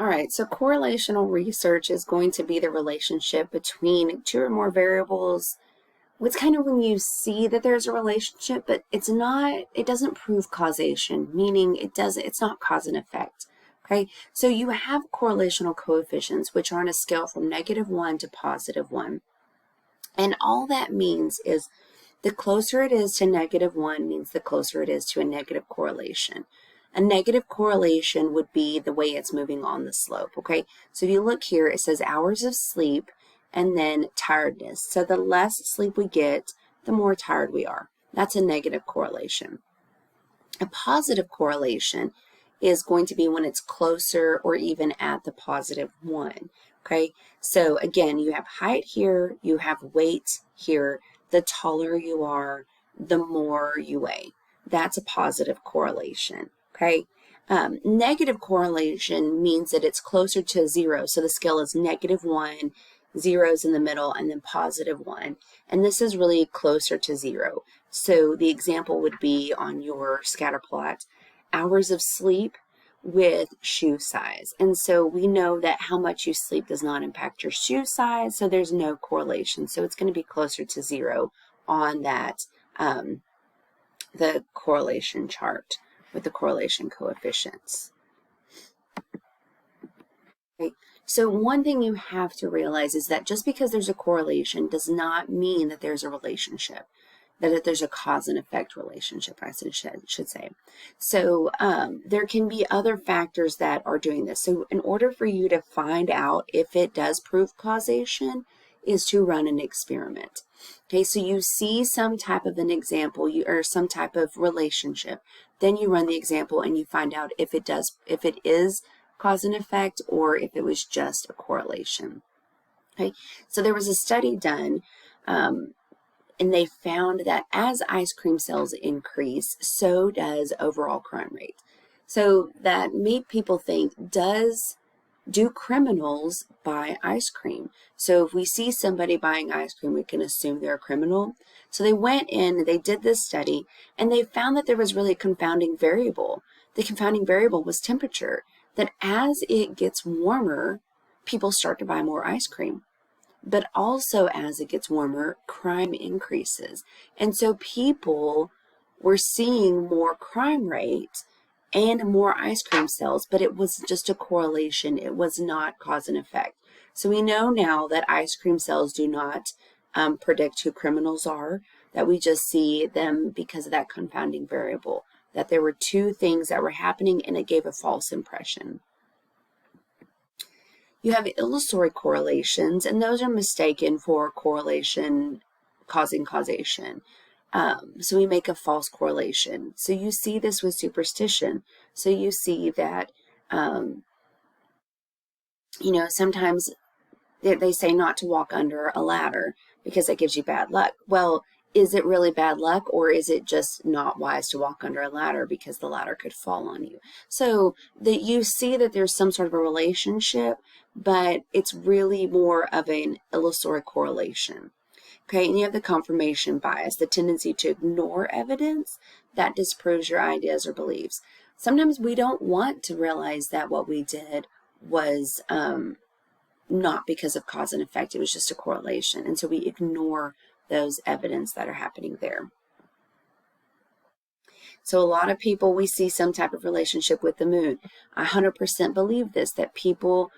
All right, so correlational research is going to be the relationship between two or more variables. It's kind of when you see that there's a relationship, but it doesn't prove causation, meaning it's not cause and effect. Okay, so you have correlational coefficients, which are on a scale from -1 to +1. And all that means is the closer it is to -1 means the closer it is to a negative correlation. A negative correlation would be the way it's moving on the slope, okay? So if you look here, it says hours of sleep and then tiredness. So the less sleep we get, the more tired we are. That's a negative correlation. A positive correlation is going to be when it's closer or even at the +1, okay? So again, you have height here, you have weight here. The taller you are, the more you weigh. That's a positive correlation, okay? Negative correlation means that it's closer to 0. So the scale is -1, 0's in the middle, and then +1. And this is really closer to 0. So the example would be on your scatter plot, hours of sleep with shoe size. And so we know that how much you sleep does not impact your shoe size, so there's no correlation. So it's going to be closer to 0 on that, the correlation chart with the correlation coefficients. Okay. So one thing you have to realize is that just because there's a correlation does not mean that there's a relationship, that there's a cause and effect relationship, I should say. So there can be other factors that are doing this. So in order for you to find out if it does prove causation is to run an experiment. Okay, so you see some type of an example or some type of relationship, then you run the example and you find out if it is cause and effect or if it was just a correlation. Okay, so there was a study done and they found that as ice cream sales increase, so does overall crime rate. So that made people think, do criminals buy ice cream? So if we see somebody buying ice cream, we can assume they're a criminal. So they went in, they did this study, and they found that there was really a confounding variable. The confounding variable was temperature, that as it gets warmer, people start to buy more ice cream. But also as it gets warmer, crime increases. And so people were seeing more crime rate and more ice cream sales, but it was just a correlation. It was not cause and effect. So we know now that ice cream sales do not predict who criminals are, that we just see them because of that confounding variable, that there were two things that were happening and it gave a false impression. You have illusory correlations, and those are mistaken for correlation causing causation. So we make a false correlation. So you see this with superstition. So you see that, sometimes they say not to walk under a ladder because that gives you bad luck. Well, is it really bad luck, or is it just not wise to walk under a ladder because the ladder could fall on you? So that you see that there's some sort of a relationship, but it's really more of an illusory correlation. Okay, and you have the confirmation bias, the tendency to ignore evidence that disproves your ideas or beliefs. Sometimes we don't want to realize that what we did was not because of cause and effect, it was just a correlation. And so we ignore those evidence that are happening there. So a lot of people, we see some type of relationship with the moon. I 100% believe this, that people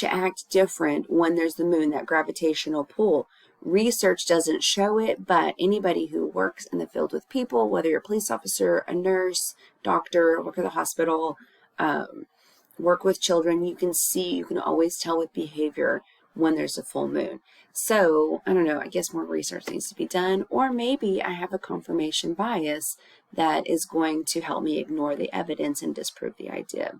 act different when there's the moon, that gravitational pull. Research doesn't show it, but anybody who works in the field with people, whether you're a police officer, a nurse, doctor, work at the hospital, work with children, you can always tell with behavior when there's a full moon. So, I don't know, I guess more research needs to be done, or maybe I have a confirmation bias that is going to help me ignore the evidence and disprove the idea.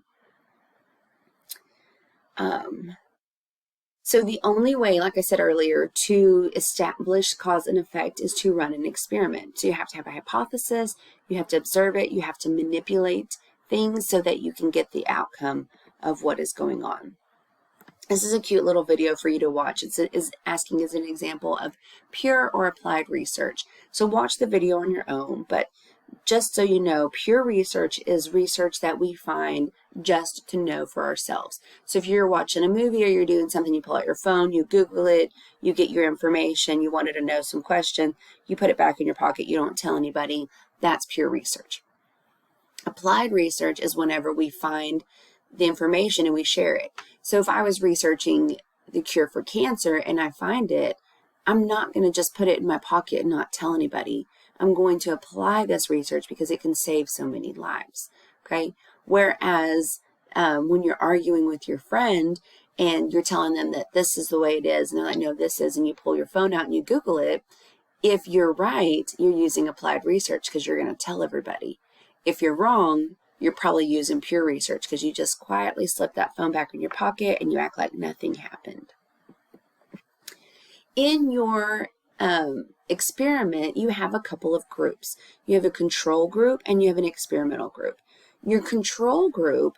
So the only way, like I said earlier, to establish cause and effect is to run an experiment. So you have to have a hypothesis, you have to observe it, you have to manipulate things so that you can get the outcome of what is going on. This is a cute little video for you to watch. It's asking as an example of pure or applied research. So watch the video on your own, but just so you know, pure research is research that we find just to know for ourselves. So if you're watching a movie or you're doing something, you pull out your phone, you Google it, you get your information, you wanted to know some question, you put it back in your pocket, you don't tell anybody. That's pure research. Applied research is whenever we find the information and we share it. So if I was researching the cure for cancer and I find it, I'm not going to just put it in my pocket and not tell anybody. I'm going to apply this research because it can save so many lives, okay? Whereas when you're arguing with your friend and you're telling them that this is the way it is, and they're like, no, this is, and you pull your phone out and you Google it, if you're right, you're using applied research because you're going to tell everybody. If you're wrong, you're probably using pure research because you just quietly slip that phone back in your pocket and you act like nothing happened. In your experiment, you have a couple of groups. You have a control group and you have an experimental group. Your control group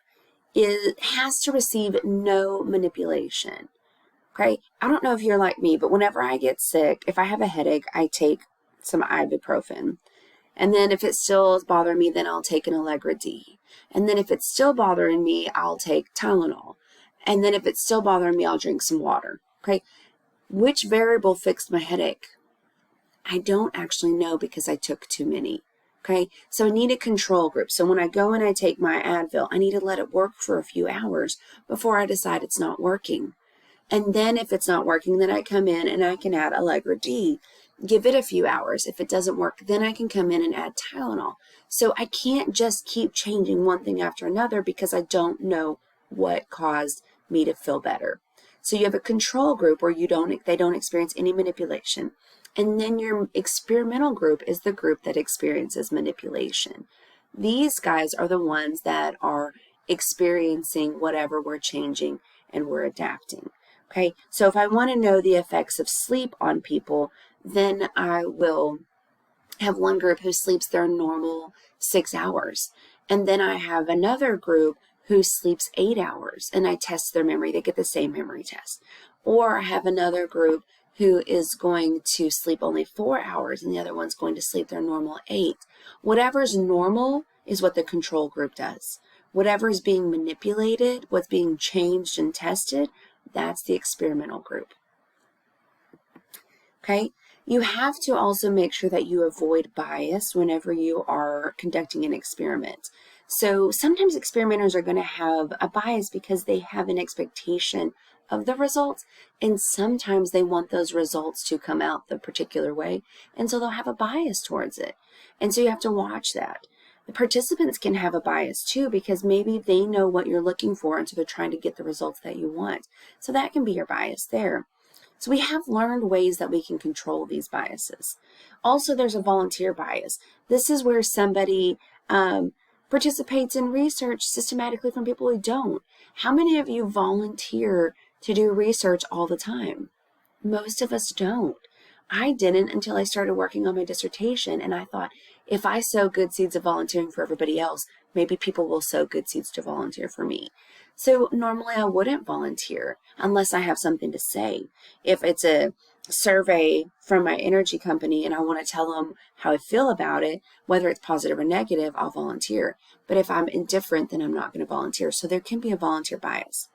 has to receive no manipulation. Okay, I don't know if you're like me, but whenever I get sick, if I have a headache, I take some ibuprofen. And then if it still is bothering me, then I'll take an Allegra D. And then if it's still bothering me, I'll take Tylenol. And then if it's still bothering me, I'll drink some water. Okay, which variable fixed my headache? I don't actually know because I took too many. Okay, so I need a control group. So when I go and I take my Advil, I need to let it work for a few hours before I decide it's not working. And then if it's not working, then I come in and I can add Allegra D. Give it a few hours. If it doesn't work, then I can come in and add Tylenol. So I can't just keep changing one thing after another because I don't know what caused me to feel better. So you have a control group where they don't experience any manipulation. And then your experimental group is the group that experiences manipulation. These guys are the ones that are experiencing whatever we're changing and we're adapting. Okay, so if I want to know the effects of sleep on people, then I will have one group who sleeps their normal 6 hours. And then I have another group who sleeps 8 hours and I test their memory. They get the same memory test. Or I have another group who is going to sleep only 4 hours and the other one's going to sleep their normal 8. Whatever's normal is what the control group does. Whatever is being manipulated, what's being changed and tested, that's the experimental group. Okay, you have to also make sure that you avoid bias whenever you are conducting an experiment. So sometimes experimenters are going to have a bias because they have an expectation of the results, and sometimes they want those results to come out the particular way, and so they'll have a bias towards it. And so you have to watch that. The participants can have a bias too because maybe they know what you're looking for and so they're trying to get the results that you want. So that can be your bias there. So we have learned ways that we can control these biases. Also, there's a volunteer bias. This is where somebody participates in research systematically from people who don't. How many of you volunteer to do research all the time? Most of us don't. I didn't until I started working on my dissertation, and I thought, if I sow good seeds of volunteering for everybody else, maybe people will sow good seeds to volunteer for me. So normally I wouldn't volunteer unless I have something to say. If it's a survey from my energy company and I want to tell them how I feel about it, whether it's positive or negative, I'll volunteer. But if I'm indifferent, then I'm not going to volunteer. So there can be a volunteer bias.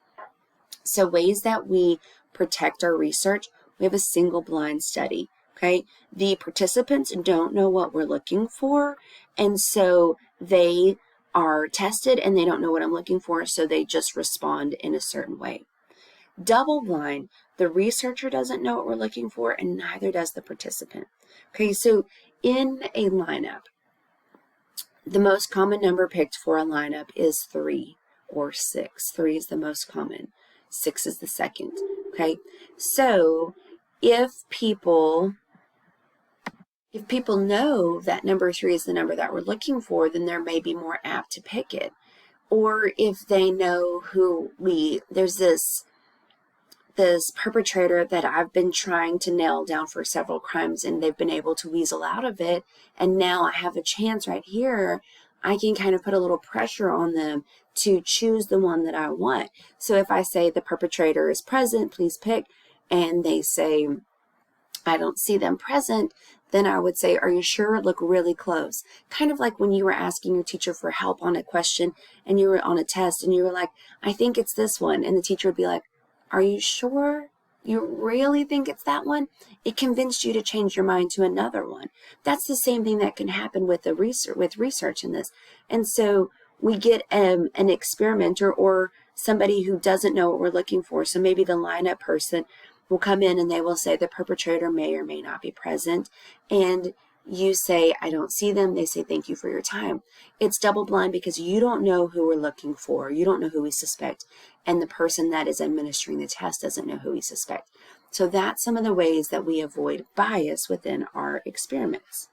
So ways that we protect our research, we have a single blind study. Okay, the participants don't know what we're looking for, and so they are tested and they don't know what I'm looking for, so they just respond in a certain way. Double blind, the researcher doesn't know what we're looking for and neither does the participant. Okay, so in a lineup, the most common number picked for a lineup is 3 or 6. 3 is the most common. 6 is the second. Okay, so if people know that number 3 is the number that we're looking for, then they're maybe more apt to pick it. Or if they know there's this perpetrator that I've been trying to nail down for several crimes and they've been able to weasel out of it, and now I have a chance right here, I can kind of put a little pressure on them to choose the one that I want. So if I say the perpetrator is present, please pick, and they say I don't see them present, then I would say, are you sure? Look really close. Kind of like when you were asking your teacher for help on a question and you were on a test and you were like, I think it's this one. And the teacher would be like, are you sure? You really think it's that one? It convinced you to change your mind to another one. That's the same thing that can happen with the research in this. And so we get an experimenter or somebody who doesn't know what we're looking for. So maybe the lineup person will come in and they will say the perpetrator may or may not be present. And you say, I don't see them. They say, thank you for your time. It's double blind because you don't know who we're looking for. You don't know who we suspect. And the person that is administering the test doesn't know who we suspect. So that's some of the ways that we avoid bias within our experiments.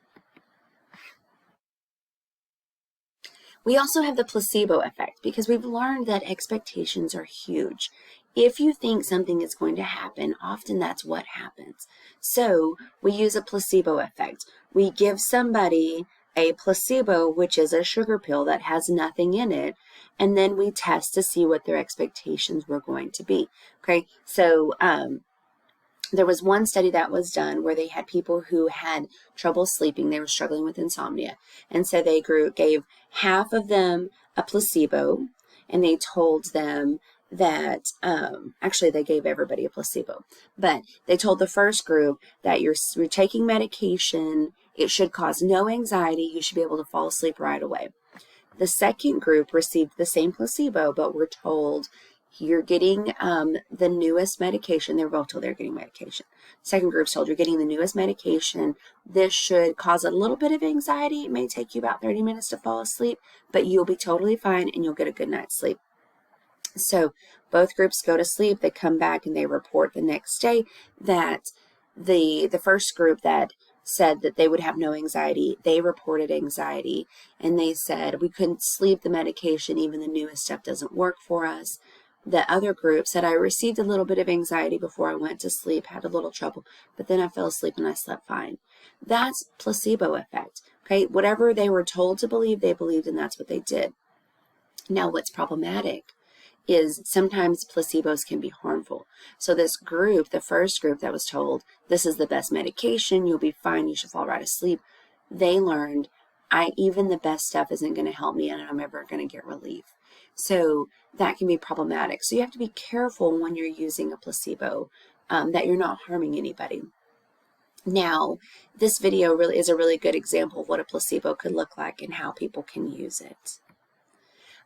We also have the placebo effect because we've learned that expectations are huge. If you think something is going to happen, often that's what happens. So we use a placebo effect. We give somebody a placebo, which is a sugar pill that has nothing in it, and then we test to see what their expectations were going to be. Okay, so there was one study that was done where they had people who had trouble sleeping. They were struggling with insomnia. And so they gave half of them a placebo, and they told them that, actually they gave everybody a placebo, but they told the first group that you're taking medication, it should cause no anxiety, you should be able to fall asleep right away. The second group received the same placebo, but were told you're getting the newest medication. They were both told they're getting medication. Second group's told you're getting the newest medication. This should cause a little bit of anxiety. It may take you about 30 minutes to fall asleep, but you'll be totally fine and you'll get a good night's sleep. So both groups go to sleep. They come back and they report the next day that the first group that said that they would have no anxiety, they reported anxiety, and they said we couldn't sleep, the medication, even the newest stuff doesn't work for us. The other group said I received a little bit of anxiety before I went to sleep, had a little trouble, but then I fell asleep and I slept fine. That's placebo effect. Okay, whatever they were told to believe, they believed, and that's what they did. Now, what's problematic is sometimes placebos can be harmful. So this group, the first group that was told, this is the best medication, you'll be fine, you should fall right asleep, they learned, even the best stuff isn't going to help me and I'm never going to get relief. So that can be problematic. So you have to be careful when you're using a placebo, that you're not harming anybody. Now, this video really is a really good example of what a placebo could look like and how people can use it.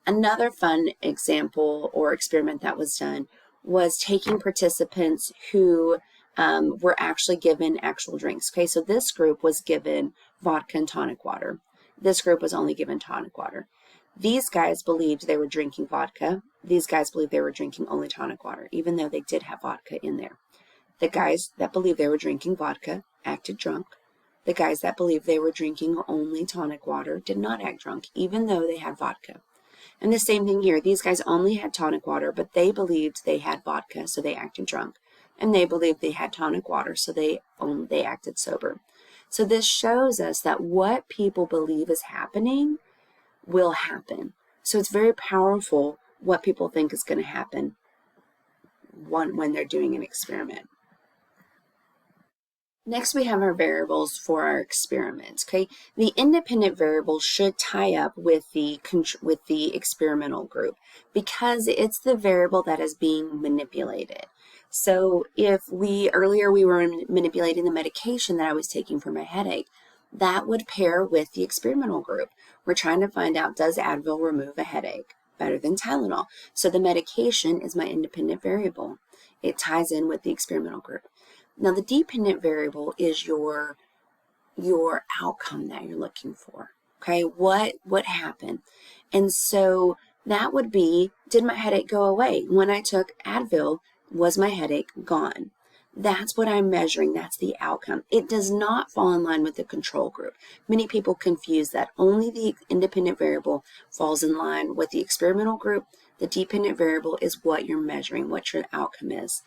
Another fun example or experiment that was done was taking participants who were actually given actual drinks. Okay, so this group was given vodka and tonic water. This group was only given tonic water. These guys believed they were drinking vodka. These guys believed they were drinking only tonic water, even though they did have vodka in there. The guys that believed they were drinking vodka acted drunk. The guys that believed they were drinking only tonic water did not act drunk, even though they had vodka. And the same thing here. These guys only had tonic water, but they believed they had vodka, so they acted drunk. And they believed they had tonic water, so they acted sober. So this shows us that what people believe is happening will happen. So it's very powerful what people think is going to happen when they're doing an experiment. Next, we have our variables for our experiment. Okay, the independent variable should tie up with the experimental group because it's the variable that is being manipulated. So if earlier we were manipulating the medication that I was taking for my headache, that would pair with the experimental group. We're trying to find out, does Advil remove a headache better than Tylenol? So the medication is my independent variable. It ties in with the experimental group. Now, the dependent variable is your outcome that you're looking for. Okay, what happened? And so that would be, did my headache go away? When I took Advil, was my headache gone? That's what I'm measuring. That's the outcome. It does not fall in line with the control group. Many people confuse that. Only the independent variable falls in line with the experimental group. The dependent variable is what you're measuring, what your outcome is.